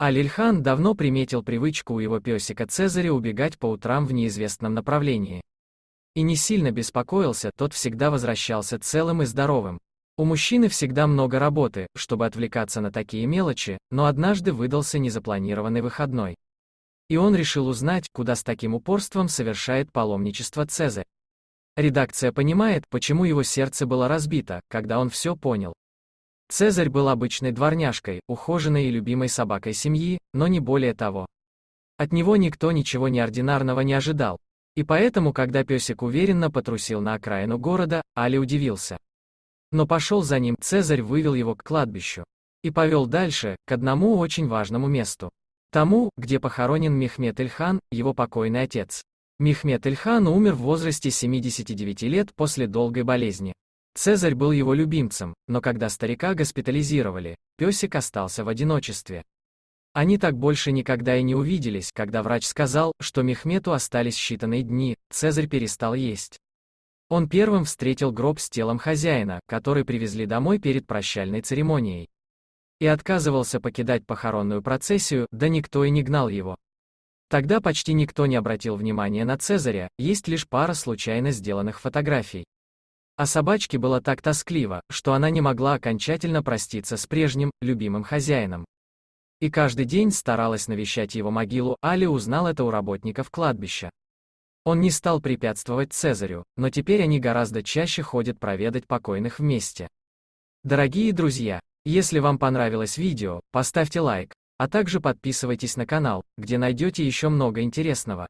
Алильхан давно приметил привычку у его песика Цезаря убегать по утрам в неизвестном направлении. И не сильно беспокоился, тот всегда возвращался целым и здоровым. У мужчины всегда много работы, чтобы отвлекаться на такие мелочи, но однажды выдался незапланированный выходной. И он решил узнать, куда с таким упорством совершает паломничество Цезарь. Редакция понимает, почему его сердце было разбито, когда он все понял. Цезарь был обычной дворняжкой, ухоженной и любимой собакой семьи, но не более того. От него никто ничего неординарного не ожидал. И поэтому, когда песик уверенно потрусил на окраину города, Али удивился. Но пошел за ним, Цезарь вывел его к кладбищу. И повел дальше, к одному очень важному месту. Тому, где похоронен Мехмед Эль-хан, его покойный отец. Мехмед Эль-хан умер в возрасте 79 лет после долгой болезни. Цезарь был его любимцем, но когда старика госпитализировали, песик остался в одиночестве. Они так больше никогда и не увиделись, когда врач сказал, что Мехмету остались считанные дни, Цезарь перестал есть. Он первым встретил гроб с телом хозяина, который привезли домой перед прощальной церемонией. И отказывался покидать похоронную процессию, да никто и не гнал его. Тогда почти никто не обратил внимания на Цезаря, есть лишь пара случайно сделанных фотографий. А собачке было так тоскливо, что она не могла окончательно проститься с прежним, любимым хозяином. И каждый день старалась навещать его могилу, Али узнал это у работников кладбища. Он не стал препятствовать Цезарю, но теперь они гораздо чаще ходят проведать покойных вместе. Дорогие друзья, если вам понравилось видео, поставьте лайк, а также подписывайтесь на канал, где найдете еще много интересного.